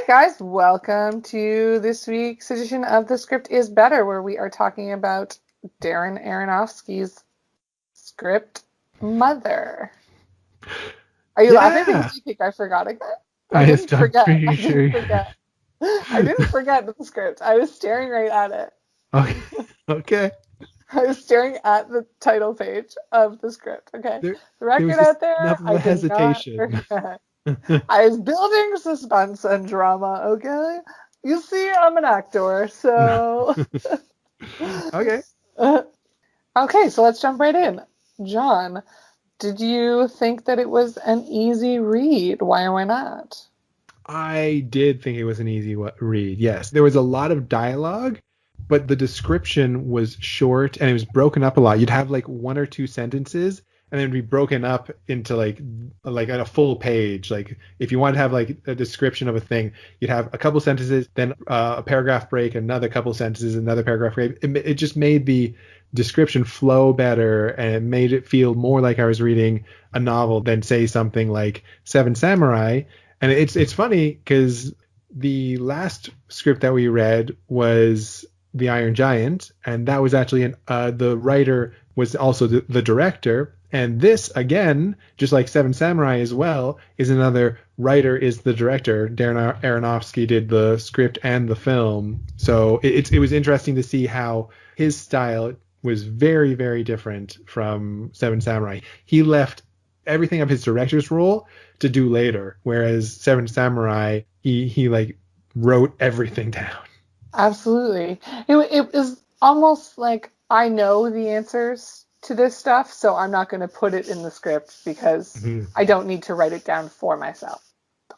guys, welcome to this week's edition of The Script is Better, where we are talking about Darren Aronofsky's script, Mother. Are you laughing because you think I forgot again? I'm pretty sure. I didn't forget the script. I was staring right at it. Okay. I was staring at the title page of the script. Okay. The record out there, I did hesitation. not forget. I was building suspense and drama, okay? You see, I'm an actor, so... Okay. Okay, so let's jump right in. John, did you think that it was an easy read? Why or why not? I did think it was an easy read, yes. There was a lot of dialogue, but the description was short and it was broken up a lot. You'd have like one or two sentences and then be broken up into like a full page. Like if you wanted to have like a description of a thing, you'd have a couple sentences, then a paragraph break, another couple sentences, another paragraph break. It just made the description flow better, and it made it feel more like I was reading a novel than say something like Seven Samurai. And it's funny because the last script that we read was The Iron Giant, and that was actually the writer was also the director. And this, again, just like Seven Samurai as well, is another writer is the director. Darren Aronofsky did the script and the film. So it was interesting to see how his style was very, very different from Seven Samurai. He left everything of his director's role to do later, whereas Seven Samurai, he like wrote everything down. Absolutely. It was almost like I know the answers to this stuff, so I'm not going to put it in the script because I don't need to write it down for myself.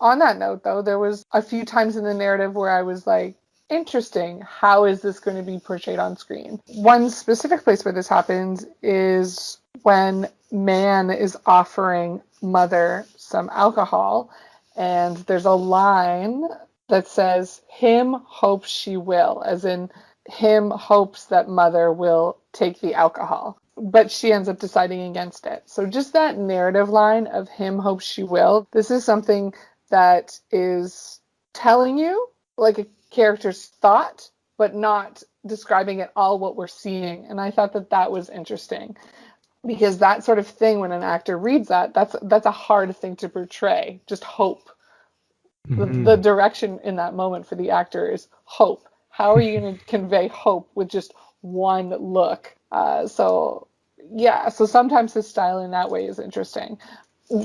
On that note, though, there was a few times in the narrative where I was like, interesting, how is this going to be portrayed on screen? One specific place where this happens is when Man is offering Mother some alcohol, and there's a line that says, him hopes she will, as in him hopes that Mother will take the alcohol. But she ends up deciding against it. So just that narrative line of him hopes she will, this is something that is telling you like a character's thought, but not describing at all what we're seeing. And I thought that was interesting. Because that sort of thing, when an actor reads that, that's a hard thing to portray. Just hope. The direction in that moment for the actor is hope. How are you going to convey hope with just one look? So sometimes his style in that way is interesting.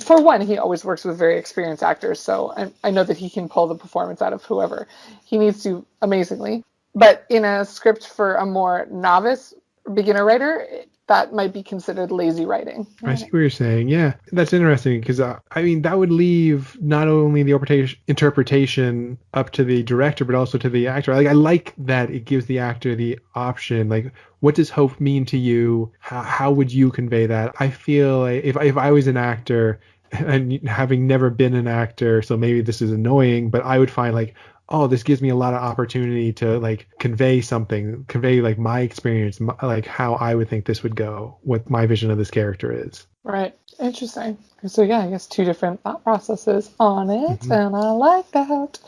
For one, he always works with very experienced actors, so I know that he can pull the performance out of whoever he needs to amazingly. But in a script for a more novice beginner writer, that might be considered lazy writing. I see what you're saying. Yeah, that's interesting because that would leave not only the interpretation up to the director, but also to the actor. Like I like that it gives the actor the option. Like, what does hope mean to you? How would you convey that? I feel like if I was an actor and having never been an actor, so maybe this is annoying, but I would find like, oh, this gives me a lot of opportunity to like convey like my experience, like how I would think this would go, what my vision of this character is. Right. Interesting. So yeah, I guess two different thought processes on it, and I like that.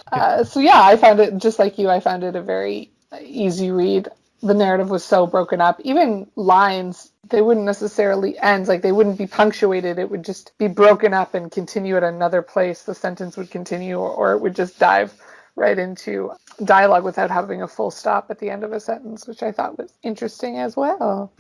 Yeah. I found it, just like you, I found it a very easy read. The narrative was so broken up. Even lines, they wouldn't necessarily end, like they wouldn't be punctuated. It would just be broken up and continue at another place. The sentence would continue, or it would just dive right into dialogue without having a full stop at the end of a sentence, which I thought was interesting as well.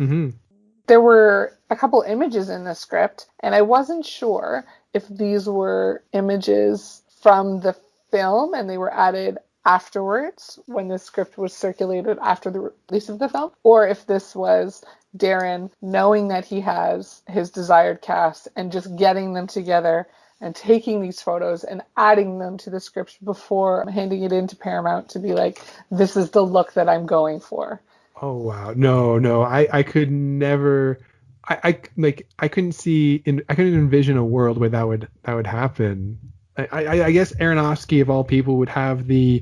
There were a couple images in the script, and I wasn't sure if these were images from the film and they were added afterwards when the script was circulated after the release of the film, or if this was Darren knowing that he has his desired cast and just getting them together and taking these photos and adding them to the script before handing it into Paramount to be like, this is the look that I'm going for. Oh, wow. No. I could never, I couldn't envision a world where that would happen. I guess Aronofsky, of all people, would have the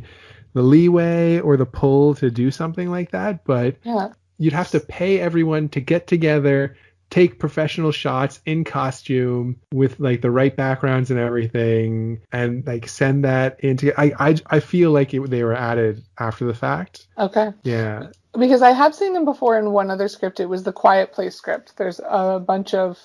leeway or the pull to do something like that, but yeah. You'd have to pay everyone to get together, take professional shots in costume with like the right backgrounds and everything, and like send that into. I feel like they were added after the fact. Okay. Yeah. Because I have seen them before in one other script. It was the Quiet Place script. There's a bunch of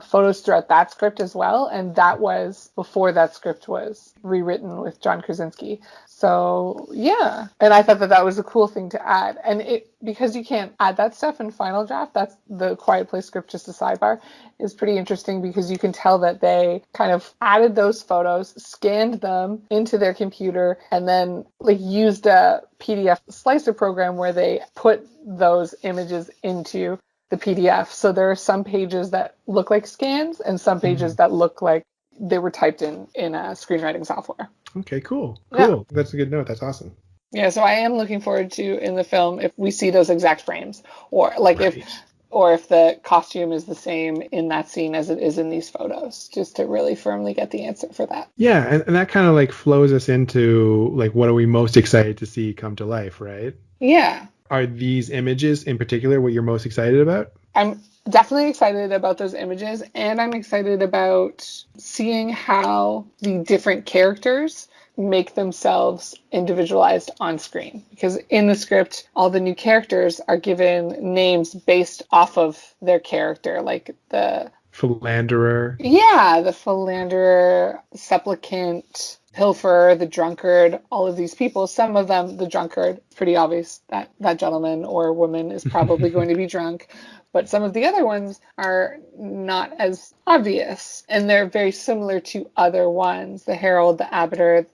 photos throughout that script as well, and that was before that script was rewritten with John Krasinski. So yeah, and I thought that was a cool thing to add. And because you can't add that stuff in Final Draft, that's the Quiet Place script, just a sidebar, is pretty interesting because you can tell that they kind of added those photos, scanned them into their computer, and then like used a PDF slicer program where they put those images into the PDF. So there are some pages that look like scans and some pages that look like they were typed in screenwriting software. Okay, cool. Yeah. That's a good note. That's awesome. Yeah, so I am looking forward to in the film if we see those exact frames, or like if the costume is the same in that scene as it is in these photos, just to really firmly get the answer for that. Yeah, and that kind of like flows us into like what are we most excited to see come to life, right? Yeah. Are these images in particular what you're most excited about? I'm definitely excited about those images, and I'm excited about seeing how the different characters make themselves individualized on screen. Because in the script, all the new characters are given names based off of their character, like the Philanderer. Yeah, the philanderer, supplicant, pilferer, the drunkard, all of these people. Some of them, the drunkard, pretty obvious that that gentleman or woman is probably going to be drunk. But some of the other ones are not as obvious, and they're very similar to other ones. The herald, the abater,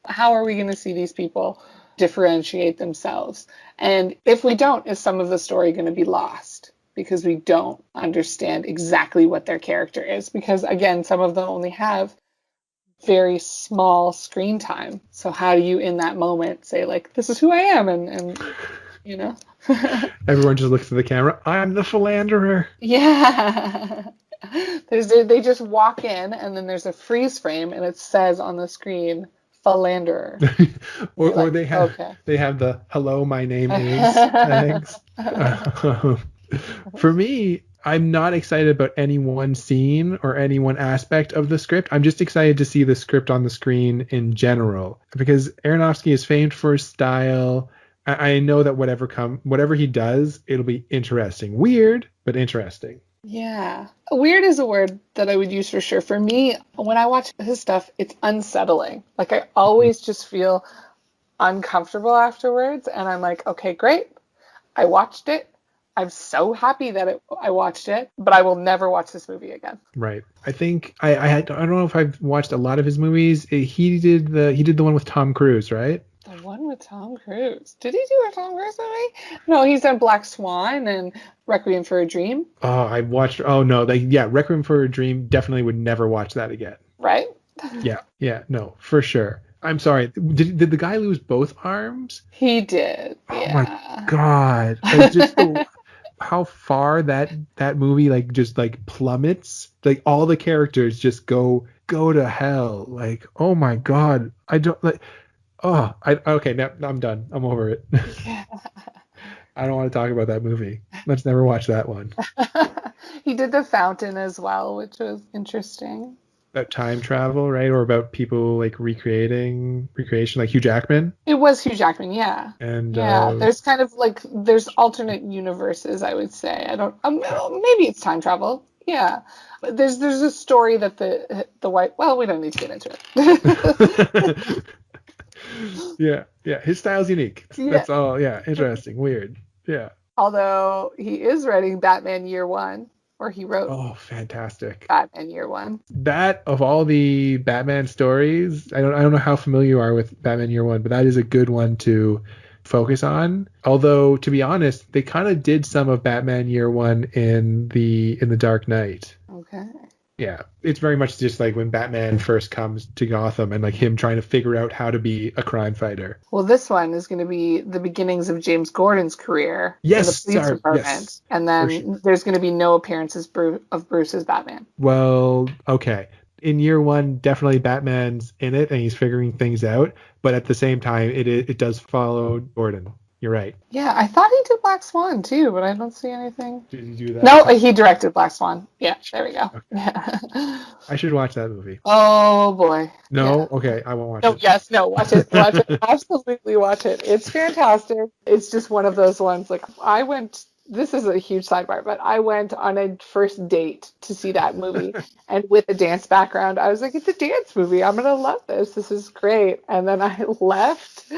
how are we going to see these people differentiate themselves? And if we don't, is some of the story going to be lost? Because we don't understand exactly what their character is. Because again, some of them only have very small screen time. So how do you in that moment say like, this is who I am? And Everyone just looks at the camera. I'm the philanderer. Yeah. They just walk in and then there's a freeze frame and it says on the screen, philanderer. or they have the hello, my name is thanks. For me, I'm not excited about any one scene or any one aspect of the script. I'm just excited to see the script on the screen in general because Aronofsky is famed for his style. I know that whatever he does, it'll be interesting. Weird, but interesting. Yeah. Weird is a word that I would use for sure. For me, when I watch his stuff, it's unsettling. Like I always just feel uncomfortable afterwards. And I'm like, okay, great. I watched it. I'm so happy that I watched it, but I will never watch this movie again. Right. I think I don't know if I've watched a lot of his movies. He did the one with Tom Cruise, right? The one with Tom Cruise. Did he do a Tom Cruise movie? No, he's done Black Swan and Requiem for a Dream. Oh, I watched. Oh no, Requiem for a Dream. Definitely would never watch that again. Right? Yeah, no, for sure. I'm sorry. Did the guy lose both arms? He did. Oh yeah. my god! It's just how far that movie just plummets. Like all the characters just go to hell. Like oh my god! I don't like. Oh, okay. Now I'm done. I'm over it. Yeah. I don't want to talk about that movie. Let's never watch that one. He did The Fountain as well, which was interesting. About time travel, right? Or about people like recreation, like Hugh Jackman. It was Hugh Jackman, yeah. And there's kind of there's alternate universes, I would say. I don't. Maybe it's time travel. Yeah, but there's a story that the white. Well, we don't need to get into it. Yeah. His style's unique. That's all. Yeah, interesting, weird. Yeah. Although he is writing Batman Year One, or he wrote. Oh, fantastic! Batman Year One. That of all the Batman stories, I don't know how familiar you are with Batman Year One, but that is a good one to focus on. Although to be honest, they kind of did some of Batman Year One in the Dark Knight. Okay. Yeah, it's very much just like when Batman first comes to Gotham and like him trying to figure out how to be a crime fighter. Well, this one is going to be the beginnings of James Gordon's career in the police department. Yes, and then there's going to be no appearances of Bruce as Batman. Well, okay. In Year One, definitely Batman's in it and he's figuring things out. But at the same time, it does follow Gordon. You're right. Yeah, I thought he did Black Swan too, but I don't see anything. Did he do that? No, he directed Black Swan. Yeah, there we go. Okay. Yeah. I should watch that movie. Oh boy. No? Yeah. Okay, I won't watch No, it. yes, no, watch it. Watch it. Absolutely watch it. It's fantastic. It's just one of those ones. Like, this is a huge sidebar, but I went on a first date to see that movie. And with a dance background, I was like, it's a dance movie. I'm going to love this. This is great. And then I left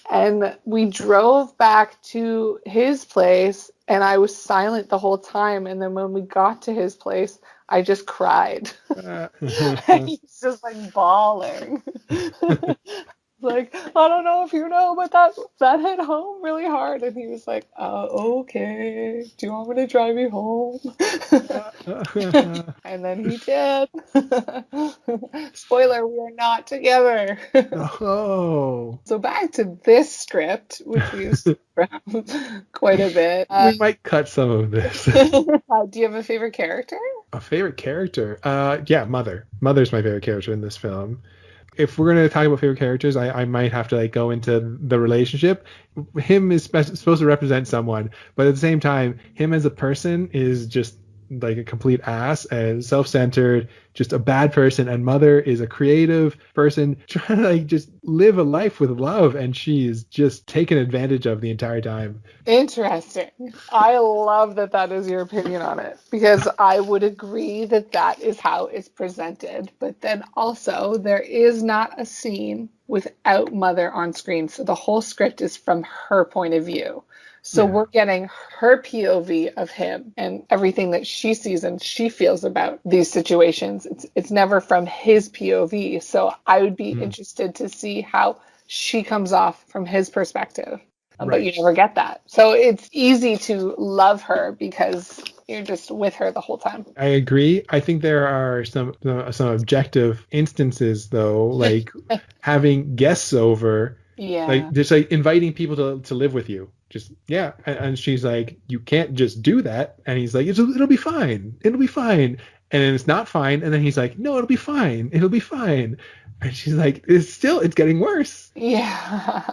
and we drove back to his place and I was silent the whole time. And then when we got to his place, I just cried. He's just like bawling. Like, I don't know if you know, but that hit home really hard. And he was like, okay, do you want me to drive you home? And then he did. Spoiler, we are not together. Oh. So back to this script, which we used around quite a bit. We might cut some of this. Do you have a favorite character? A favorite character? Yeah, Mother. Mother's my favorite character in this film. If we're going to talk about favorite characters, I might have to go into the relationship. Him is supposed to represent someone, but at the same time, him as a person is just like a complete ass and self-centered, just a bad person. And Mother is a creative person trying to just live a life with love, and she is just taken advantage of the entire time. Interesting. I love that is your opinion on it, because I would agree that is how it's presented. But then also there is not a scene without Mother on screen. So the whole script is from her point of view. So we're getting her POV of him and everything that she sees and she feels about these situations. It's never from his POV. So I would be interested to see how she comes off from his perspective. But you never get that. So it's easy to love her because you're just with her the whole time. I agree. I think there are some objective instances, though, like having guests over. Yeah. Like just inviting people to live with you. Just and she's like, you can't just do that. And he's like, it'll be fine. It'll be fine. And then it's not fine. And then he's like, no, it'll be fine. It'll be fine. And she's like, it's getting worse. Yeah.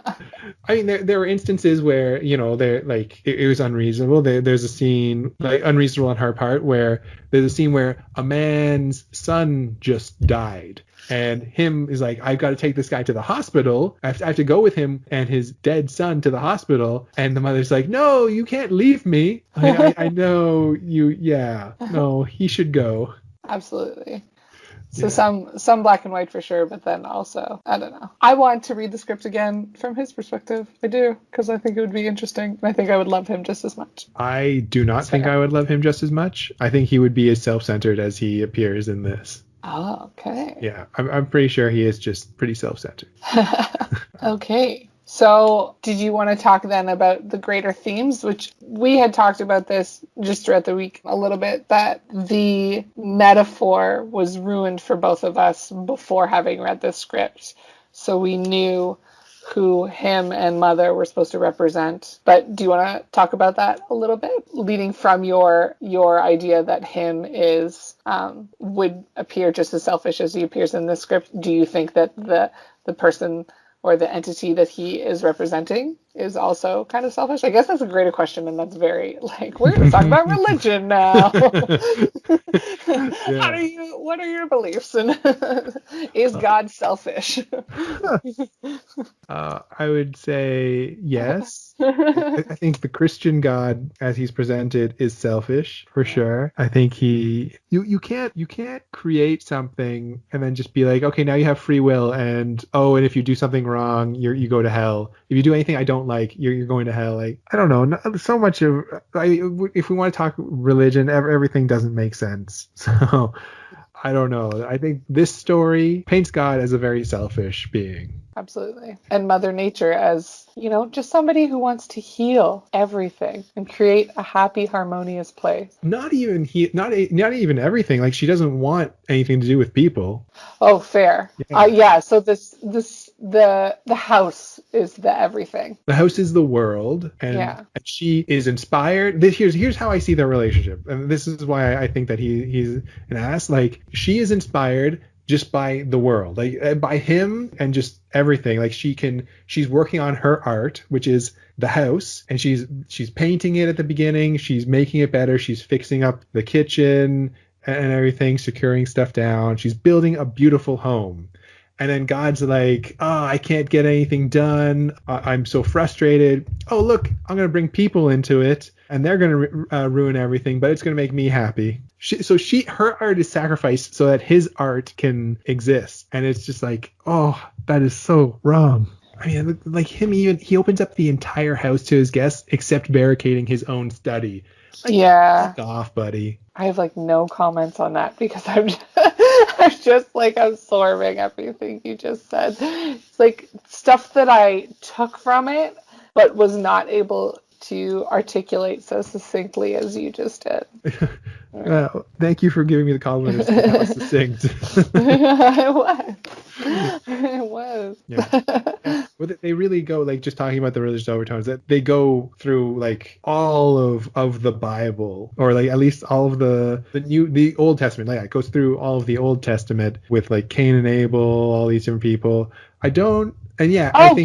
I mean, there were instances where, they're like, it was unreasonable. There's a scene, unreasonable on her part, where there's a scene where a man's son just died. And him is like, I've got to take this guy to the hospital. I have to go with him and his dead son to the hospital. And the mother's like, no, you can't leave me. I know you. Yeah, no, he should go. Absolutely. So some black and white for sure, but then also, I don't know. I want to read the script again from his perspective. I do, because I think it would be interesting. I think I would love him just as much. I do not think I would love him just as much. I think he would be as self-centered as he appears in this. Oh, okay. Yeah, I'm pretty sure he is just pretty self-centered. Okay. So did you want to talk then about the greater themes, which we had talked about this just throughout the week a little bit, that the metaphor was ruined for both of us before having read the script. So we knew who him and Mother were supposed to represent. But do you want to talk about that a little bit, leading from your idea that him is would appear just as selfish as he appears in the script? Do you think that the person or the entity that he is representing is also kind of selfish? I guess that's a greater question, and that's very, we're going to talk about religion now. What are your beliefs? And is God selfish? I would say yes. I think the Christian God, as he's presented, is selfish for sure. I think you can't create something and then just be like, okay, now you have free will, and if you do something wrong, you go to hell. If you do anything I don't like, you're going to hell. I don't know. So much of if we want to talk religion, everything doesn't make sense. So I don't know. I think this story paints God as a very selfish being. Absolutely. And Mother Nature as, just somebody who wants to heal everything and create a happy, harmonious place. Not even everything. She doesn't want anything to do with people. Oh, fair. Yeah. So the house is the everything. The house is the world, and she is inspired. Here's how I see their relationship, and this is why I think that he's an ass. She is inspired just by the world, like by him and just everything. Like she's working on her art, which is the house, and she's painting it at the beginning. She's making it better. She's fixing up the kitchen and everything, securing stuff down. She's building a beautiful home. And then God's like, oh, I can't get anything done. I'm so frustrated. Oh, look, I'm going to bring people into it, and they're going to ruin everything, but it's going to make me happy. Her art is sacrificed so that his art can exist. And it's just like, oh, that is so wrong. I mean, like him, even he opens up the entire house to his guests except barricading his own study. Like, yeah. Fuck off, buddy. I have like no comments on that because I'm just like absorbing everything you just said. It's like stuff that I took from it, but was not able to articulate so succinctly as you just did. Well, thank you for giving me the compliment. That was succinct. It was. Yeah. Well, they really go, like, just talking about the religious overtones, that they go through like all of the Bible, or like at least all of the Old Testament. Like, it goes through all of the Old Testament with like Cain and Abel, all these different people. I think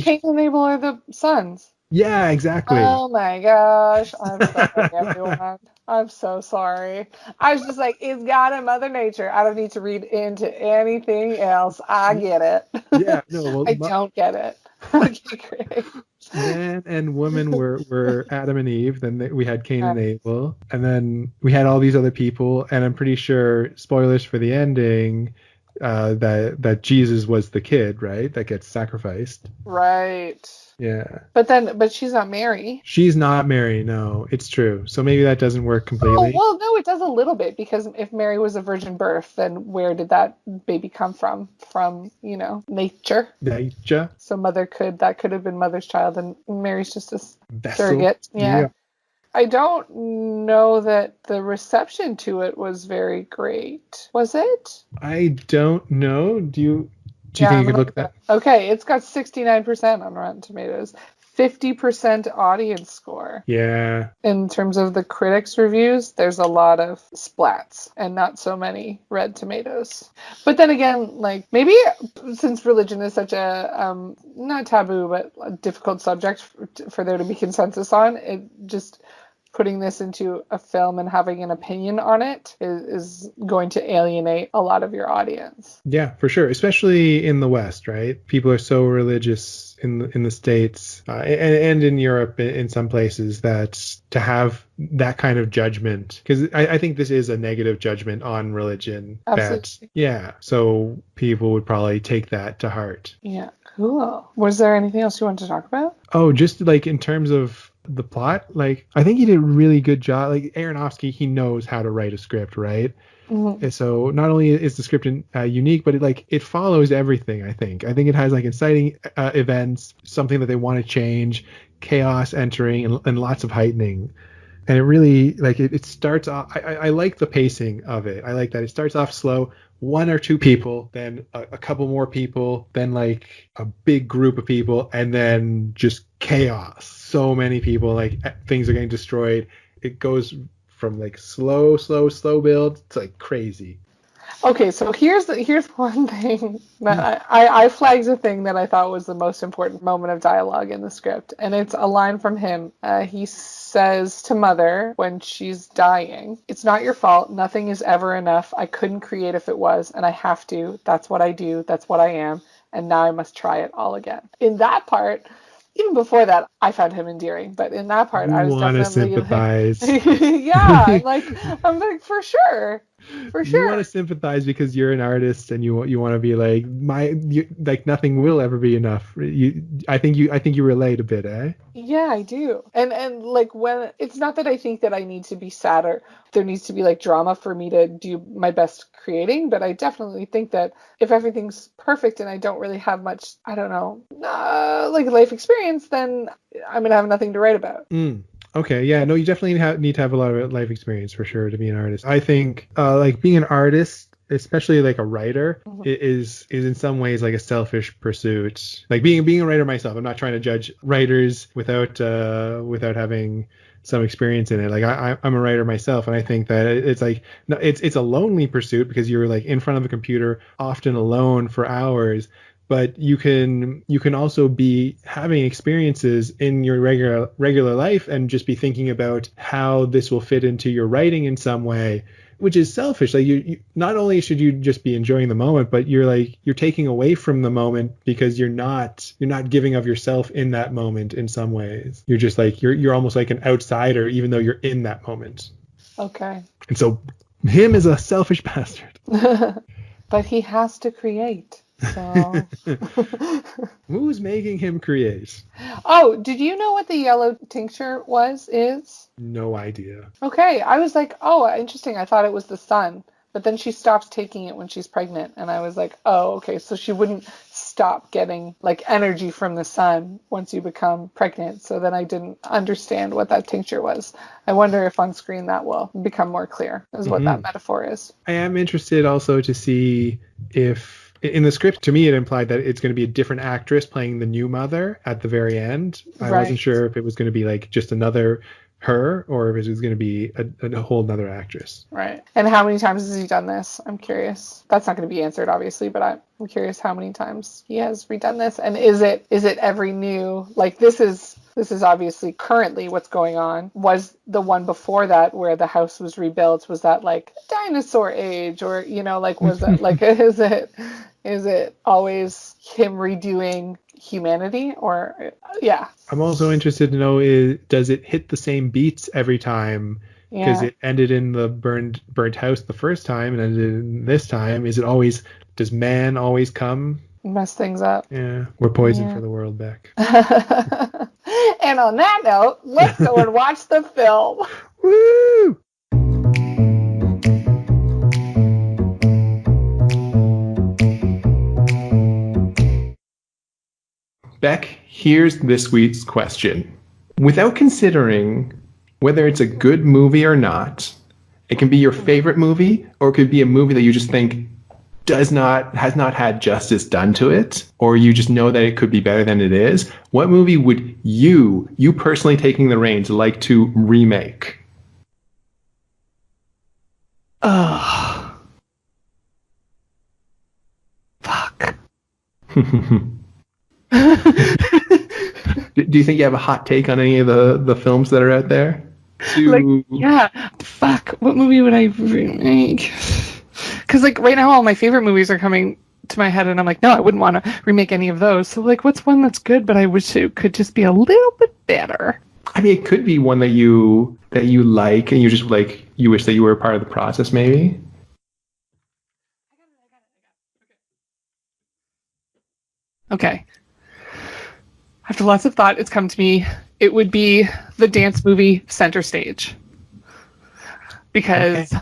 Cain and Abel are the sons. Yeah, exactly. Oh my gosh. I'm sorry, everyone. I'm so sorry. I was just like, it's God and Mother Nature. I don't need to read into anything else. I get it. Yeah, no, well, I don't get it. Okay, great. Man and woman were Adam and Eve. Then we had Cain and Abel. And then we had all these other people. And I'm pretty sure, spoilers for the ending, that Jesus was the kid, right? That gets sacrificed. Right. Yeah. But she's not Mary. She's not Mary, no. It's true. So maybe that doesn't work completely. Oh, well, no, it does a little bit, because if Mary was a virgin birth, then where did that baby come from? From, nature. Nature. So that could have been mother's child, and Mary's just a Vessel. surrogate. Yeah. I don't know that the reception to it was very great. Was it? I don't know. Do you think you could look at that? Okay, it's got 69% on Rotten Tomatoes. 50% audience score. Yeah. In terms of the critics' reviews, there's a lot of splats and not so many red tomatoes. But then again, like, maybe since religion is such a not taboo, but a difficult subject for there to be consensus on, it just putting this into a film and having an opinion on it is going to alienate a lot of your audience. Yeah, for sure. Especially in the West, right? People are so religious in the States and in Europe in some places, that to have that kind of judgment, because I think this is a negative judgment on religion. Absolutely. So people would probably take that to heart. Yeah, cool. Was there anything else you wanted to talk about? Oh, just like in terms of the plot, like, I think he did a really good job. Like, Aronofsky, he knows how to write a script, right? Mm-hmm. And so not only is the script unique, but it follows everything. I think it has like inciting events, something that they want to change, chaos entering, and lots of heightening. And it really, like, it starts off, I like the pacing of it. I like that it starts off slow, one or two people, then a couple more people, then like a big group of people, and then just chaos. So many people, like, things are getting destroyed. It goes from like slow build to like crazy. Okay, so here's one thing that I flagged a thing that I thought was the most important moment of dialogue in the script, and it's a line from him. He says to Mother when she's dying, "It's not your fault. Nothing is ever enough. I couldn't create if it was, and I have to. That's what I do. That's what I am. And now I must try it all again." In that part, even before that, I found him endearing, but in that part, I was definitely sympathize. Yeah, I'm like, for sure. You want to sympathize because you're an artist, and you want to be like, like nothing will ever be enough. I think you relate a bit, eh? Yeah, I do. And like, when it's not that I think that I need to be sad or there needs to be like drama for me to do my best creating, but I definitely think that if everything's perfect and I don't really have much, I don't know, like life experience, then I'm gonna have nothing to write about. Okay, yeah, no, you definitely need to have a lot of life experience for sure to be an artist. I think like being an artist especially like a writer, is in some ways like a selfish pursuit. Like being a writer myself, I'm not trying to judge writers without having some experience in it. Like I'm a writer myself, and I think that it's like, no, it's a lonely pursuit because you're like in front of a computer, often alone for hours. But you can also be having experiences in your regular life and just be thinking about how this will fit into your writing in some way, which is selfish. Like you not only should you just be enjoying the moment, but you're taking away from the moment because you're not giving of yourself in that moment in some ways. You're just like you're almost like an outsider even though you're in that moment. Okay. And so him is a selfish bastard. But he has to create. So who's making him create? Oh, did you know what the yellow tincture is? No idea. Okay, I was like, oh, interesting. I thought it was the sun, but then she stops taking it when she's pregnant, and I was like, oh, okay, so she wouldn't stop getting like energy from the sun once you become pregnant. So then I didn't understand what that tincture was. I wonder if on screen that will become more clear as what that metaphor is. I am interested also to see if in the script, to me, it implied that it's going to be a different actress playing the new mother at the very end. I wasn't sure if it was going to be like just another her or if it was going to be a whole nother actress. Right. And how many times has he done this? I'm curious. That's not going to be answered, obviously, but I'm curious how many times he has redone this. And is it every new, like this is obviously currently what's going on. Was the one before that where the house was rebuilt, was that like dinosaur age, or, like, was it like, is it always him redoing humanity, or yeah. I'm also interested to know, does it hit the same beats every time? Because it ended in the burnt house the first time and ended in this time. Does man always come? Mess things up. Yeah, we're poison for the world, Beck. And on that note, let's go and watch the film. Woo! Beck, here's this week's question. Without considering whether it's a good movie or not, it can be your favorite movie, or it could be a movie that you just think has not had justice done to it, or you just know that it could be better than it is. What movie would you personally taking the reins like to remake? Fuck. Do you think you have a hot take on any of the films that are out there? Fuck. What movie would I remake? Because like right now all my favorite movies are coming to my head, and I'm like, no, I wouldn't want to remake any of those. So like, what's one that's good, but I wish it could just be a little bit better? I mean, it could be one that you like, and you just like, you wish that you were a part of the process, maybe. Okay. After lots of thought, it's come to me. It would be the dance movie Center Stage. Because,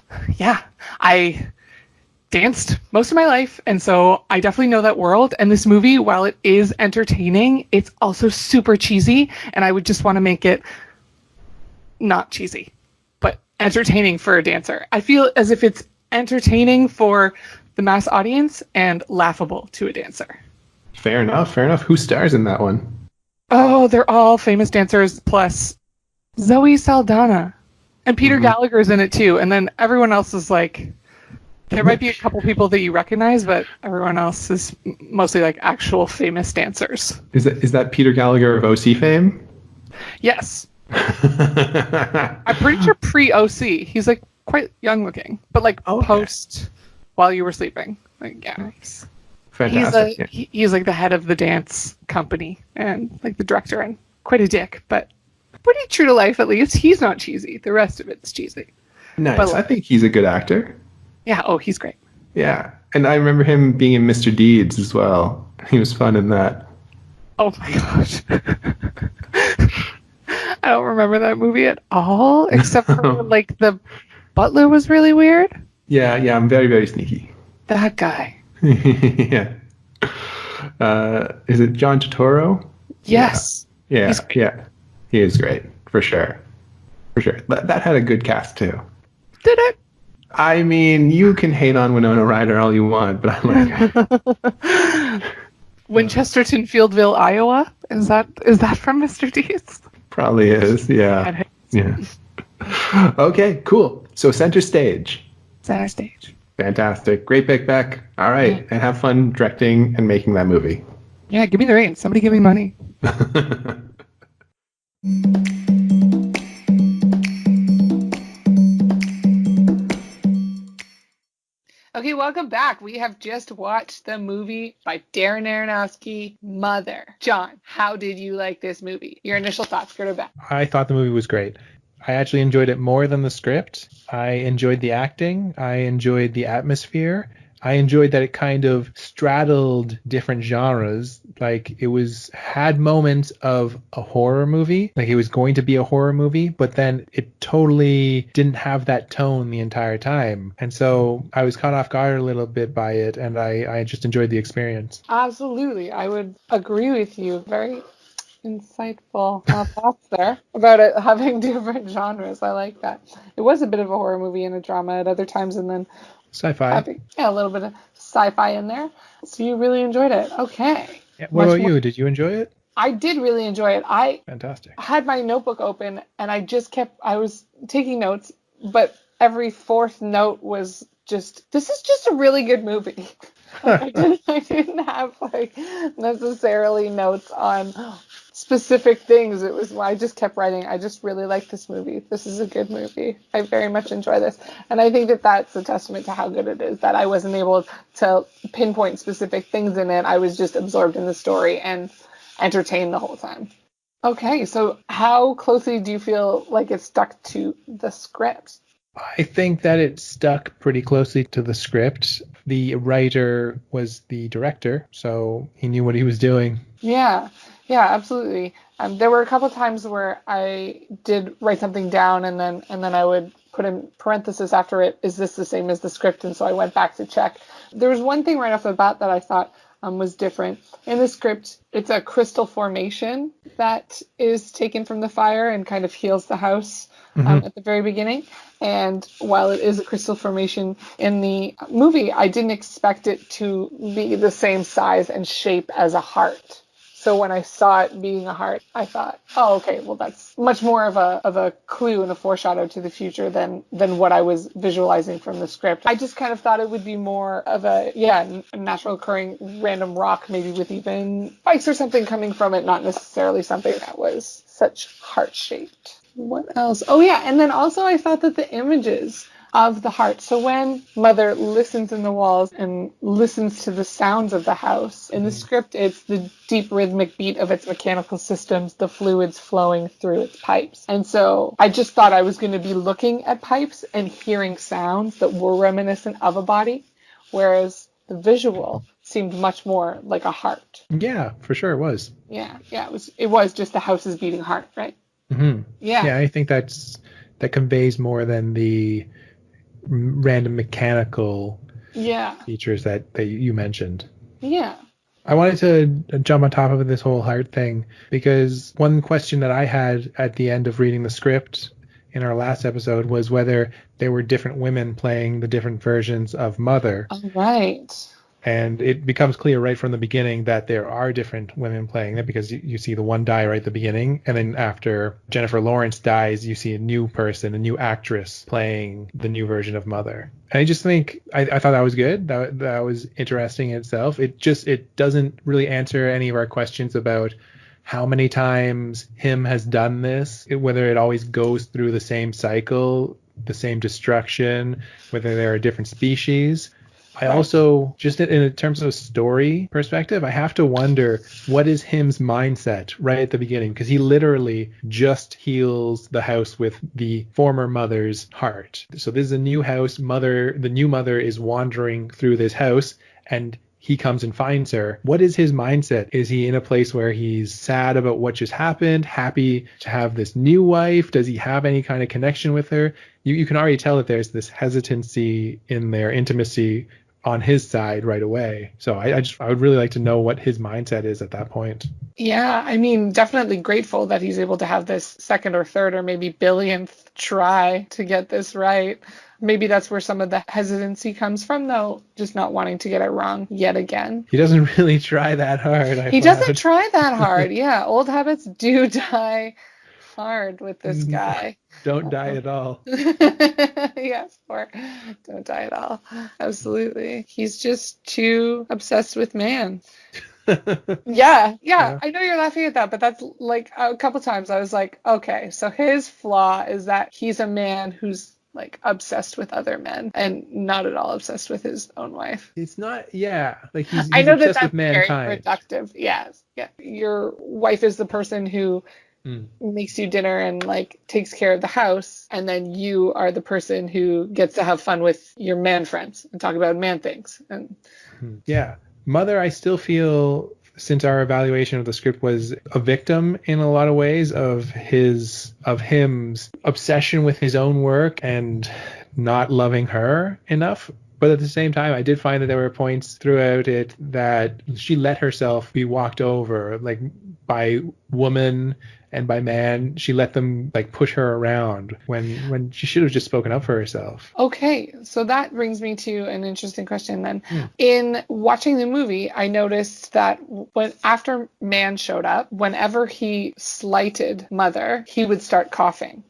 I danced most of my life, and so I definitely know that world. And this movie, while it is entertaining, it's also super cheesy, and I would just want to make it not cheesy, but entertaining for a dancer. I feel as if it's entertaining for the mass audience and laughable to a dancer. Fair enough. Who stars in that one? Oh, they're all famous dancers, plus Zoe Saldana. And Peter Gallagher's in it too. And then everyone else is like, there might be a couple people that you recognize, but everyone else is mostly like actual famous dancers. Is that Peter Gallagher of OC fame? Yes. I'm pretty sure pre-OC. He's like quite young looking, but like post While You Were Sleeping. Like, yeah. Fantastic. He's like the head of the dance company and like the director, and quite a dick, but pretty true to life at least. He's not cheesy. The rest of it's cheesy. Nice. But, I think he's a good actor. Yeah. Oh, he's great. Yeah. And I remember him being in Mr. Deeds as well. He was fun in that. Oh my gosh. I don't remember that movie at all, except for like the butler was really weird. Yeah. I'm very, very sneaky. That guy. Yeah. Is it John Turturro? Yes. Yeah. He is great, for sure. That had a good cast too. Did it? I mean, you can hate on Winona Ryder all you want, but I like her. Winchesterton, Fieldville, Iowa. Is that from Mr. Deeds? Probably is, yeah. Yeah. Okay, cool. So center stage. Center stage. Fantastic. Great pick, Beck. All Yeah. right. And have fun directing and making that movie. Yeah, give me the reins. Somebody give me money. Okay, welcome back. We have just watched the movie by Darren Aronofsky, Mother. John, how did you like this movie? Your initial thoughts, good or bad? I thought the movie was great. I actually enjoyed it more than the script. I enjoyed the acting. I enjoyed the atmosphere. I enjoyed that it kind of straddled different genres. Like it had moments of a horror movie, like it was going to be a horror movie, but then it totally didn't have that tone the entire time. And so I was caught off guard a little bit by it, and I just enjoyed the experience. Absolutely. I would agree with you. Very insightful thoughts there about it having different genres. I like that. It was a bit of a horror movie and a drama at other times, and then Sci-fi. having a little bit of sci-fi in there. So you really enjoyed it. Okay. Yeah, what about you? Did you enjoy it? I did really enjoy it. I Fantastic. had my notebook open and I was taking notes, but every fourth note was just, this is just a really good movie. I didn't have like necessarily notes on specific things. It was, I just kept writing, I just really like this movie. This is a good movie. I very much enjoy this. And I think that that's a testament to how good it is, that I wasn't able to pinpoint specific things in it. I was just absorbed in the story and entertained the whole time. Okay, so how closely do you feel like it stuck to the script? I think that it stuck pretty closely to the script. The writer was the director, so he knew what he was doing. Yeah, absolutely. There were a couple times where I did write something down and then I would put in parenthesis after it, is this the same as the script? And so I went back to check. There was one thing right off the bat that I thought was different. In the script, it's a crystal formation that is taken from the fire and kind of heals the house at the very beginning. And while it is a crystal formation in the movie, I didn't expect it to be the same size and shape as a heart. So when I saw it being a heart, I thought, oh, okay, well, that's much more of a clue and a foreshadow to the future than what I was visualizing from the script. I just kind of thought it would be more of a natural occurring random rock, maybe with even spikes or something coming from it, not necessarily something that was such heart-shaped. What else? Oh, yeah, and then also I thought that the images of the heart. So when Mother listens in the walls and listens to the sounds of the house, in the script, it's the deep rhythmic beat of its mechanical systems, the fluids flowing through its pipes. And so I just thought I was going to be looking at pipes and hearing sounds that were reminiscent of a body, whereas the visual seemed much more like a heart. Yeah, for sure it was. Yeah, it was just the house's beating heart, right? Mm-hmm. Yeah. Yeah, I think that conveys more than the random mechanical features that you mentioned. Yeah. I wanted to jump on top of this whole heart thing because one question that I had at the end of reading the script in our last episode was whether there were different women playing the different versions of Mother. All right. And it becomes clear right from the beginning that there are different women playing it because you see the one die right at the beginning. And then after Jennifer Lawrence dies, you see a new person, a new actress playing the new version of Mother. And I just think I thought that was good. That was interesting in itself. It doesn't really answer any of our questions about how many times him has done this, whether it always goes through the same cycle, the same destruction, whether there are different species. I also, just in terms of story perspective, I have to wonder what is him's mindset right at the beginning, because he literally just heals the house with the former mother's heart. So this is a new house. The new mother is wandering through this house and he comes and finds her. What is his mindset? Is he in a place where he's sad about what just happened, happy to have this new wife? Does he have any kind of connection with her? You can already tell that there's this hesitancy in their intimacy on his side right away. So I would really like to know what his mindset is at that point. Yeah, I mean, definitely grateful that he's able to have this second or third or maybe billionth try to get this right. Maybe that's where some of the hesitancy comes from, though, just not wanting to get it wrong yet again. He doesn't really try that hard, I He found. doesn't try that hard. Yeah, old habits do die hard with this guy. Don't die at all. Yes, or don't die at all. Absolutely. He's just too obsessed with man. Yeah. I know you're laughing at that, but that's like a couple times I was like, okay, so his flaw is that he's a man who's like obsessed with other men and not at all obsessed with his own wife. It's not, yeah, like he's I know that obsessed with that's very mankind. reductive. Yes. Yeah. Your wife is the person who makes you dinner and like takes care of the house, and then you are the person who gets to have fun with your man friends and talk about man things. And yeah, Mother, I still feel, since our evaluation of the script, was a victim in a lot of ways of him's obsession with his own work and not loving her enough. But at the same time, I did find that there were points throughout it that she let herself be walked over, like by woman and by man. She let them like push her around when she should have just spoken up for herself. okay, so that brings me to an interesting question then. In watching the movie, I noticed that when after man showed up, whenever he slighted Mother, he would start coughing.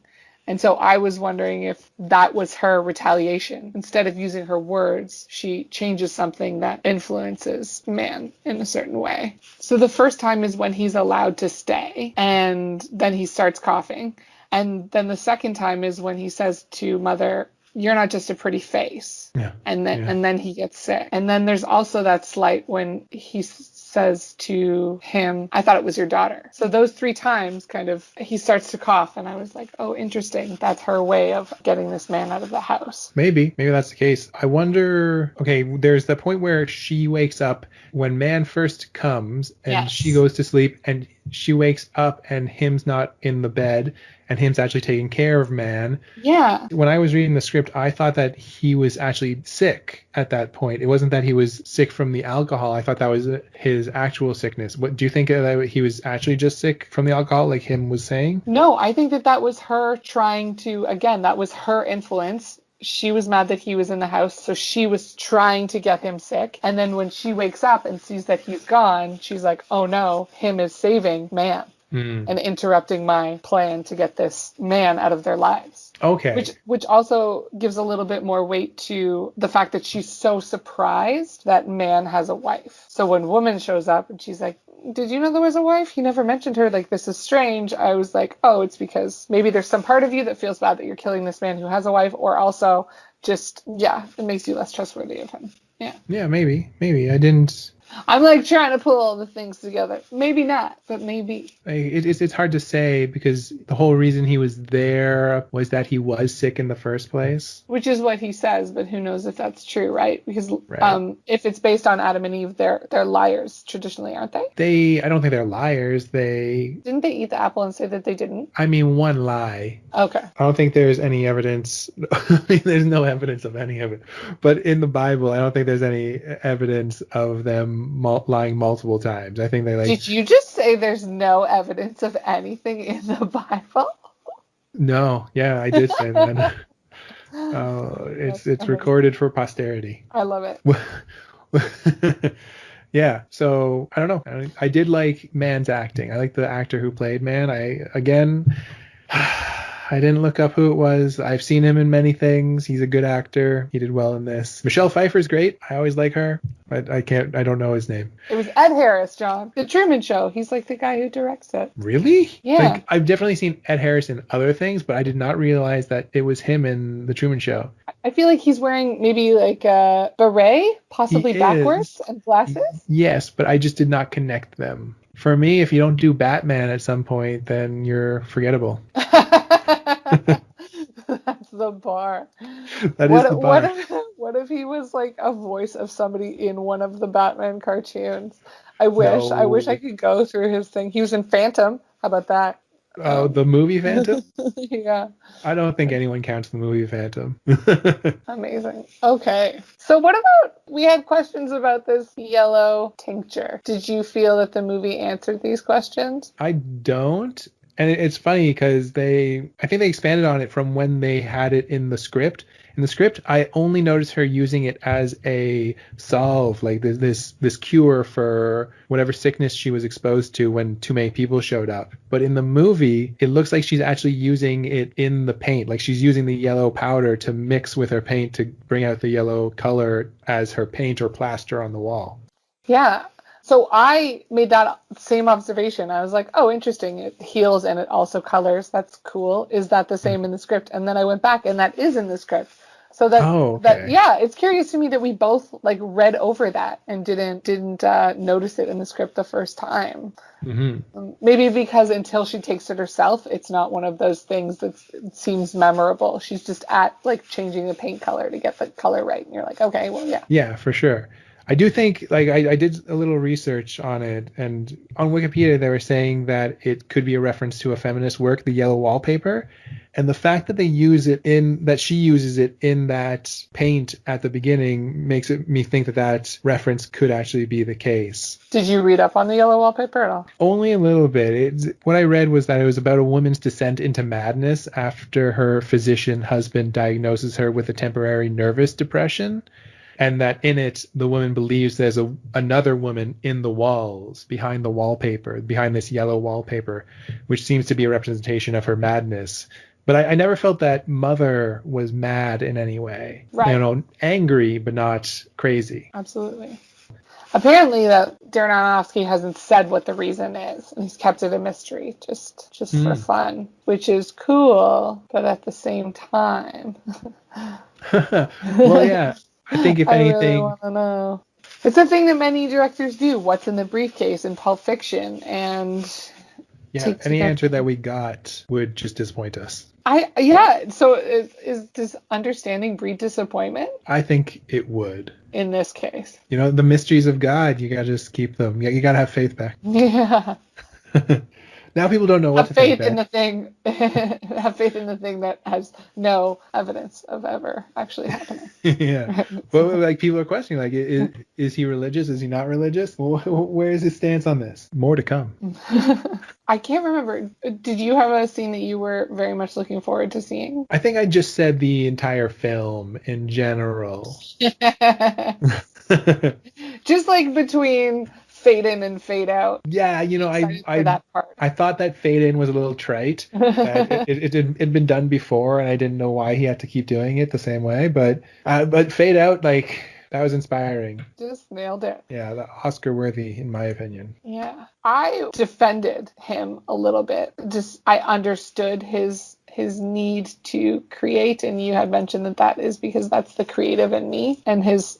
And so I was wondering if that was her retaliation. Instead of using her words, she changes something that influences man in a certain way. So the first time is when he's allowed to stay, and then he starts coughing. And then the second time is when he says to Mother, "You're not just a pretty face." Yeah. And then he gets sick. And then there's also that slight when he says to him, "I thought it was your daughter." So those three times kind of he starts to cough, and I was like, oh, interesting. That's her way of getting this man out of the house. Maybe that's the case. I wonder, okay, there's the point where she wakes up when man first comes and Yes. she goes to sleep, and she wakes up and him's not in the bed and him's actually taking care of man. Yeah. When I was reading the script, I thought that he was actually sick at that point. It wasn't that he was sick from the alcohol. I thought that was his actual sickness. What do you think, that he was actually just sick from the alcohol, like him was saying? No, I think that was her trying to, again, that was her influence. She was mad that he was in the house, so she was trying to get him sick. And then when she wakes up and sees that he's gone, she's like, oh no, him is saving man and interrupting my plan to get this man out of their lives. Okay. Which also gives a little bit more weight to the fact that she's so surprised that man has a wife. So when woman shows up and she's like, "Did you know there was a wife? He never mentioned her. Like, this is strange." I was like, oh, it's because maybe there's some part of you that feels bad that you're killing this man who has a wife, or also just, yeah, it makes you less trustworthy of him. Yeah. Yeah, maybe. I didn't... I'm like trying to pull all the things together. Maybe not, but maybe. It's hard to say, because the whole reason he was there was that he was sick in the first place. Which is what he says, but who knows if that's true, right? Because Right. If it's based on Adam and Eve, they're liars traditionally, aren't they? I don't think they're liars. Didn't they eat the apple and say that they didn't? I mean, one lie. Okay. I don't think there's any evidence. I mean, there's no evidence of any of it. But in the Bible, I don't think there's any evidence of them lying multiple times. I think they like... Did you just say there's no evidence of anything in the Bible? No, yeah, I did say that. It's recorded for posterity. I love it. Yeah, so I don't know. I did like Man's acting. I like the actor who played Man. I didn't look up who it was. I've seen him in many things. He's a good actor. He did well in this. Michelle Pfeiffer's great. I always like her, but I don't know his name. It was Ed Harris, John. The Truman Show. He's like the guy who directs it. Really? Yeah. Like, I've definitely seen Ed Harris in other things, but I did not realize that it was him in The Truman Show. I feel like he's wearing maybe like a beret, possibly He backwards, is. and glasses. Yes, but I just did not connect them. For me, if you don't do Batman at some point, then you're forgettable. That's the bar. That is the bar. What if he was like a voice of somebody in one of the Batman cartoons? I wish I could go through his thing. He was in Phantom. How about that? Oh, the movie Phantom? Yeah. I don't think anyone counts the movie Phantom. Amazing. Okay. So what about, we had questions about this yellow tincture. Did you feel that the movie answered these questions? I don't. And it's funny because I think they expanded on it from when they had it in the script. In the script, I only noticed her using it as a salve, like this cure for whatever sickness she was exposed to when too many people showed up. But in the movie, it looks like she's actually using it in the paint, like she's using the yellow powder to mix with her paint to bring out the yellow color as her paint or plaster on the wall. Yeah. So I made that same observation. I was like, oh, interesting. It heals and it also colors. That's cool. Is that the same in the script? And then I went back and that is in the script. So Oh, okay. yeah, it's curious to me that we both like read over that and didn't notice it in the script the first time. Mm-hmm. Maybe because until she takes it herself, it's not one of those things that seems memorable. She's just at like changing the paint color to get the color right. And you're like, okay, well, yeah. Yeah, for sure. I do think, like, I did a little research on it, and on Wikipedia they were saying that it could be a reference to a feminist work, The Yellow Wallpaper, and the fact that that she uses it in that paint at the beginning makes me think that reference could actually be the case. Did you read up on the yellow wallpaper at all? Only a little bit. What I read was that it was about a woman's descent into madness after her physician husband diagnoses her with a temporary nervous depression. And that in it, the woman believes there's another woman in the walls, behind the wallpaper, behind this yellow wallpaper, which seems to be a representation of her madness. But I never felt that Mother was mad in any way. Right. You know, angry, but not crazy. Absolutely. Apparently, that Darren Aronofsky hasn't said what the reason is, and he's kept it a mystery, just for fun, which is cool, but at the same time. Well, yeah. I think if anything, I really want to know. It's a thing that many directors do. What's in the briefcase in Pulp Fiction, and yeah, any answer that we got would just disappoint us. So is does understanding breed disappointment? I think it would. In this case. You know, the mysteries of God, you gotta just keep them. You gotta have faith back. Yeah. Now people don't know what to think. Have faith in the thing that has no evidence of ever actually happening. Yeah. But like people are questioning, like, is he religious? Is he not religious? Where is his stance on this? More to come. I can't remember. Did you have a scene that you were very much looking forward to seeing? I think I just said the entire film in general. Just like between fade in and fade out. Yeah, you know, I thought that fade in was a little trite. It'd been done before, and I didn't know why he had to keep doing it the same way. But fade out, like, that was inspiring. Just nailed it. Yeah, Oscar worthy in my opinion. Yeah, I defended him a little bit. Just I understood his need to create, and you had mentioned that is because that's the creative in me, and his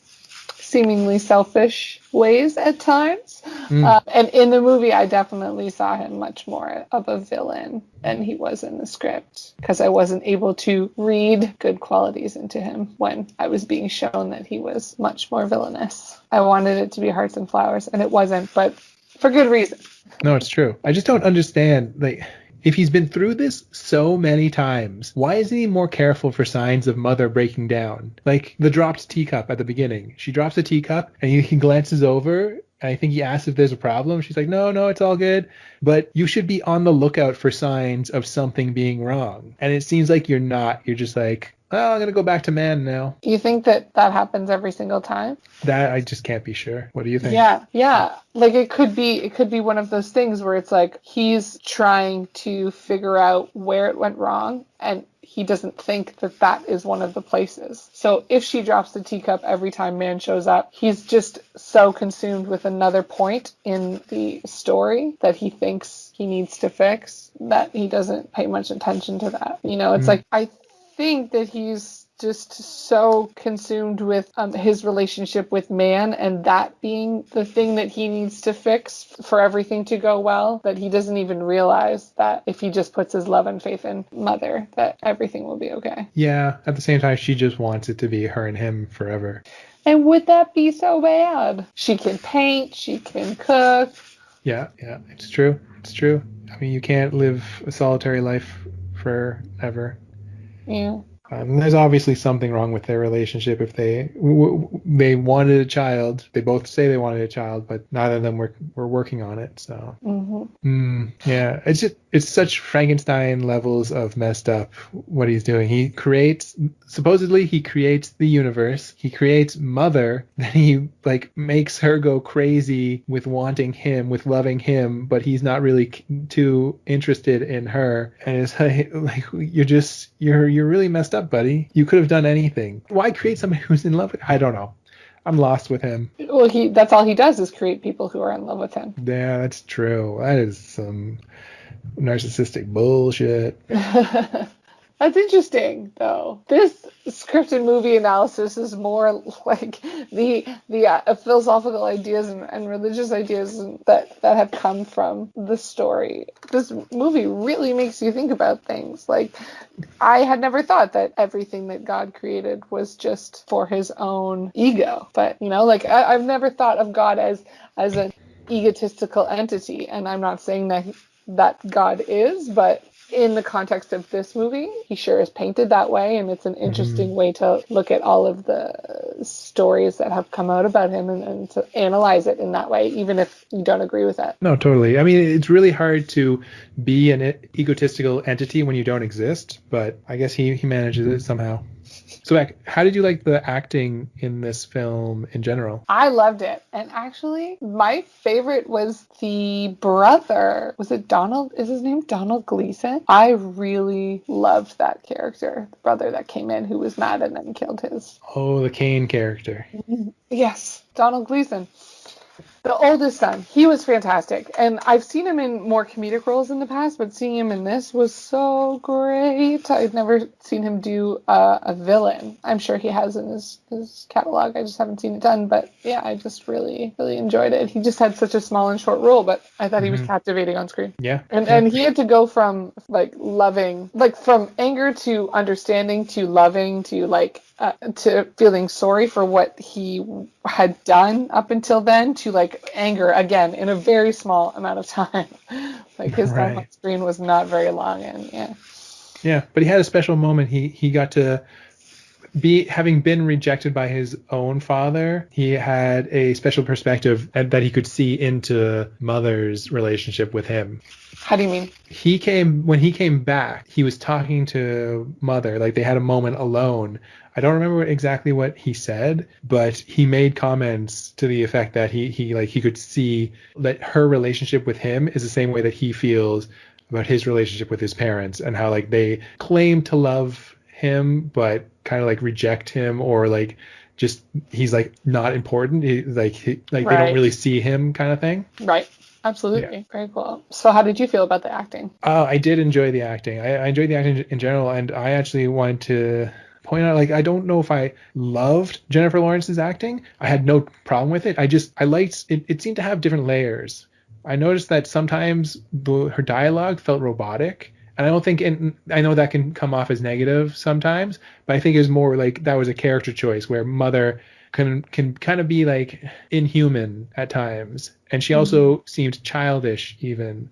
seemingly selfish ways at times. And in the movie, I definitely saw him much more of a villain than he was in the script, because I wasn't able to read good qualities into him when I was being shown that he was much more villainous. I wanted it to be hearts and flowers, and it wasn't, but for good reason. No, it's true. I just don't understand, like, if he's been through this so many times, why isn't he more careful for signs of Mother breaking down? Like the dropped teacup at the beginning. She drops the teacup and he glances over, and I think he asks if there's a problem. She's like, no, it's all good. But you should be on the lookout for signs of something being wrong. And it seems like you're not. You're just like, well, I'm going to go back to man now. You think that happens every single time? That I just can't be sure. What do you think? Yeah. Like it could be one of those things where it's like he's trying to figure out where it went wrong, and he doesn't think that is one of the places. So if she drops the teacup every time man shows up, he's just so consumed with another point in the story that he thinks he needs to fix that he doesn't pay much attention to that. You know, it's like I think that he's just so consumed with his relationship with man, and that being the thing that he needs to fix for everything to go well, that he doesn't even realize that if he just puts his love and faith in Mother, that everything will be okay. Yeah, at the same time, she just wants it to be her and him forever. And would that be so bad? She can paint, she can cook. Yeah, it's true. It's true. I mean, you can't live a solitary life forever. Yeah. There's obviously something wrong with their relationship if they wanted a child. They both say they wanted a child, but neither of them were working on it. So yeah, it's such Frankenstein levels of messed up what he's doing. Supposedly he creates the universe. He creates Mother, then he like makes her go crazy with wanting him, with loving him, but he's not really too interested in her. And it's like you're really messed up, buddy. You could have done anything. Why create somebody who's in love with? I don't know. I'm lost with him. Well, that's all he does is create people who are in love with him. Yeah, that's true. That is some narcissistic bullshit. That's interesting, though. This scripted movie analysis is more like the philosophical ideas and religious ideas that have come from the story. This movie really makes you think about things. Like, I had never thought that everything that God created was just for his own ego. But, like, I've never thought of God as an egotistical entity. And I'm not saying that God is, but in the context of this movie, he sure is painted that way, and it's an interesting way to look at all of the stories that have come out about him and to analyze it in that way, even if you don't agree with it. No, totally. I mean, it's really hard to be an egotistical entity when you don't exist, but I guess he manages it somehow. So, Beck, how did you like the acting in this film in general? I loved it. And actually, my favorite was the brother. Was it Donald? Is his name Donald Gleason? I really loved that character. The brother that came in who was mad and then killed his. Oh, the Kane character. Yes, Donald Gleason. The oldest son, he was fantastic. And I've seen him in more comedic roles in the past, but seeing him in this was so great. I'd never seen him do a villain. I'm sure he has in his catalog. I just haven't seen it done. But yeah, I just really, really enjoyed it. He just had such a small and short role, but I thought he was captivating on screen. Yeah. And he had to go from like loving, like from anger to understanding to loving to like to feeling sorry for what he had done up until then to like anger again in a very small amount of time. Like his time on screen was not very long, and yeah, but he had a special moment. He got to having been rejected by his own father, he had a special perspective that he could see into Mother's relationship with him. How do you mean? When he came back, he was talking to Mother, like they had a moment alone. I don't remember exactly what he said, but he made comments to the effect that he could see that her relationship with him is the same way that he feels about his relationship with his parents, and how like they claim to love him but kind of like reject him, or like just he's like not important. They don't really see him, kind of thing. Right. Absolutely. Yeah. Very cool. So how did you feel about the acting? I did enjoy the acting. I enjoyed the acting in general, and I actually wanted to point out, like, I don't know if I loved Jennifer Lawrence's acting. I had no problem with it. I liked it. It seemed to have different layers. I noticed that sometimes her dialogue felt robotic. And I don't think, I know that can come off as negative sometimes, but I think it was more like that was a character choice where Mother can kind of be like inhuman at times. And she also seemed childish even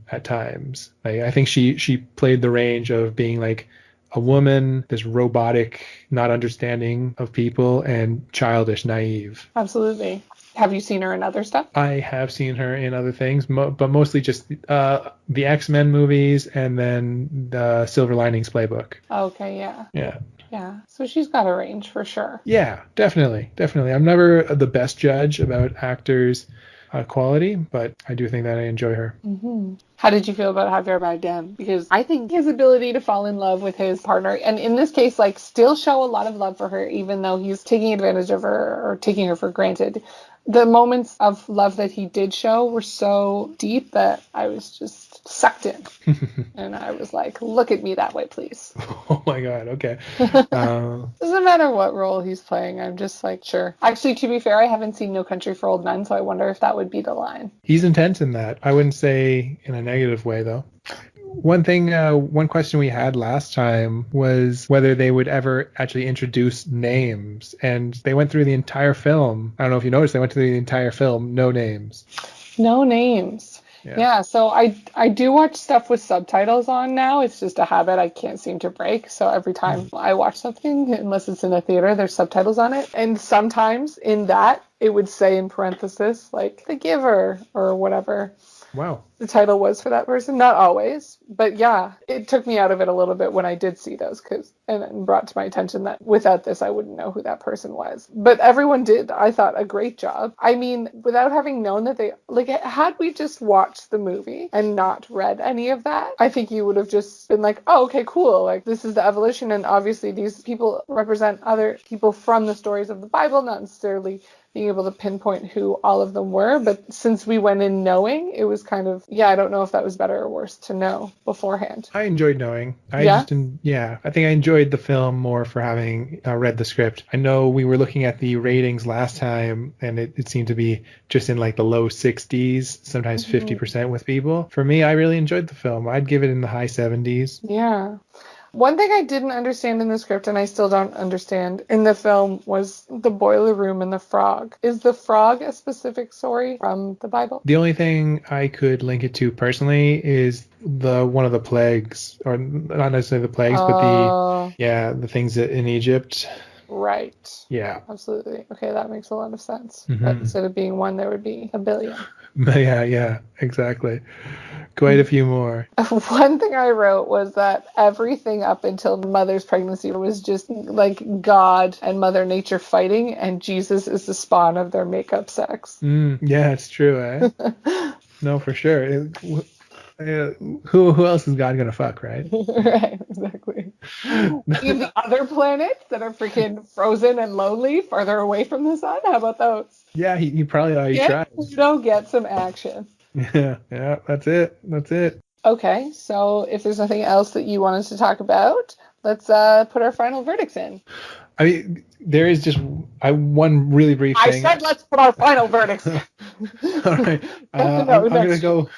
at times. Like, I think she played the range of being like a woman, this robotic, not understanding of people, and childish, naive. Absolutely. Have you seen her in other stuff? I have seen her in other things, but mostly just the X-Men movies and then the Silver Linings Playbook. Okay, yeah. Yeah. Yeah, so she's got a range for sure. Yeah, definitely. I'm never the best judge about actors' quality, but I do think that I enjoy her. Mm-hmm. How did you feel about Javier Bardem? Because I think his ability to fall in love with his partner, and in this case, like, still show a lot of love for her, even though he's taking advantage of her or taking her for granted. The moments of love that he did show were so deep that I was just sucked in. And I was like, look at me that way, please. Oh my God, okay. Doesn't matter what role he's playing. I'm just like, sure. Actually, to be fair, I haven't seen No Country for Old Men, so I wonder if that would be the line. He's intense in that. I wouldn't say in a negative way, though. One question we had last time was whether they would ever actually introduce names, and they went through the entire film. I don't know if you noticed, they went through the entire film, no names. No names. Yeah, so I do watch stuff with subtitles on now. It's just a habit I can't seem to break. So every time I watch something, unless it's in a theater, there's subtitles on it. And sometimes in that, it would say in parenthesis, like, The Giver or whatever. Wow. The title was for that person. Not always, but yeah, it took me out of it a little bit when I did see those, and brought to my attention that without this, I wouldn't know who that person was. But everyone did, I thought, a great job. I mean, without having known that they, like, had we just watched the movie and not read any of that, I think you would have just been like, oh, okay, cool. Like, this is the evolution. And obviously these people represent other people from the stories of the Bible, not necessarily being able to pinpoint who all of them were. But since we went in knowing, it was kind of, I don't know if that was better or worse to know beforehand. I enjoyed knowing. I think I enjoyed the film more for having read the script. I know we were looking at the ratings last time, and it seemed to be just in like the low 60s, sometimes 50% with people. For me, I really enjoyed the film. I'd give it in the high 70s. Yeah. One thing I didn't understand in the script, and I still don't understand in the film, was the boiler room and the frog. Is the frog a specific story from the Bible? The only thing I could link it to personally is one of the plagues, or not necessarily the plagues, but the things in Egypt. Right. Yeah. Absolutely. Okay, that makes a lot of sense. But instead of being one, there would be a billion. Yeah, exactly. Quite a few more. One thing I wrote was that everything up until Mother's pregnancy was just like God and Mother Nature fighting, and Jesus is the spawn of their makeup sex. Yeah, it's true, eh? No, for sure. Who else is God gonna fuck, right? Right, exactly. Any of the other planets that are freaking frozen and lonely, farther away from the sun? How about those? Yeah, he probably already tried. Pluto, get some action. Yeah, that's it. Okay, so if there's nothing else that you want us to talk about, let's put our final verdicts in. I mean, there is just one really brief thing. I said let's put our final verdicts in. All right. I'm going to go...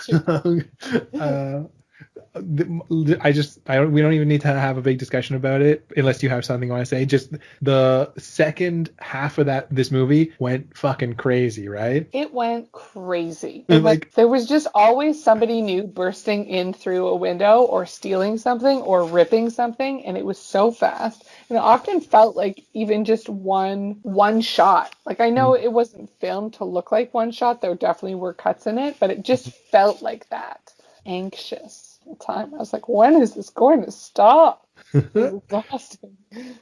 we don't even need to have a big discussion about it unless you have something you want to say. Just the second half of this movie went fucking crazy, right? It went crazy. There was just always somebody new bursting in through a window or stealing something or ripping something, and it was so fast. And it often felt like even just one shot. Like, I know it wasn't filmed to look like one shot. There definitely were cuts in it, but it just felt like that. Anxious. Time I was like, when is this going to stop? It was exhausting.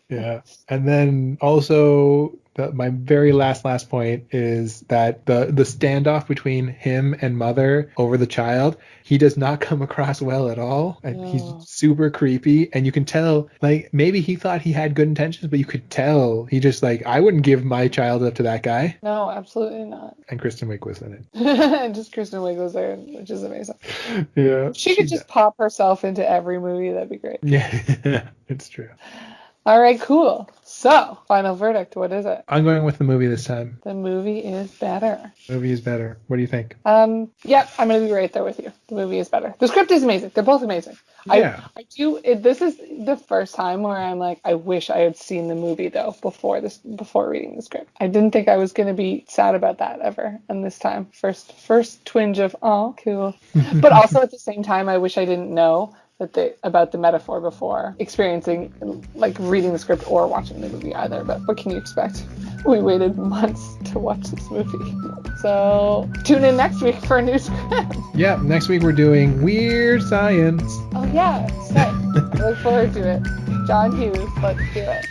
Yeah. And then also my very last point is that the standoff between him and Mother over the child, he does not come across well at all, and he's super creepy, and you can tell, like, maybe he thought he had good intentions, but you could tell he just, like, I wouldn't give my child up to that guy. No, absolutely not. And Kristen Wiig was in it. And just Kristen Wiig was there, which is amazing. Yeah, she could just pop herself into every movie. That'd be great. Yeah. It's true. All right, cool. So, final verdict, what is it? I'm going with the movie this time. The movie is better. The movie is better. What do you think? Yep, I'm going to be right there with you. The movie is better. The script is amazing. They're both amazing. Yeah. This is the first time where I'm like, I wish I had seen the movie, though, before reading the script. I didn't think I was going to be sad about that ever. And this time, first twinge of, oh, cool. But also at the same time, I wish I didn't know about the metaphor before experiencing, like, reading the script or watching the movie either. But what can you expect? We waited months to watch this movie. So tune in next week for a new script. Yeah, next week we're doing Weird Science. Oh yeah, sick. I look forward to it. John Hughes, let's do it.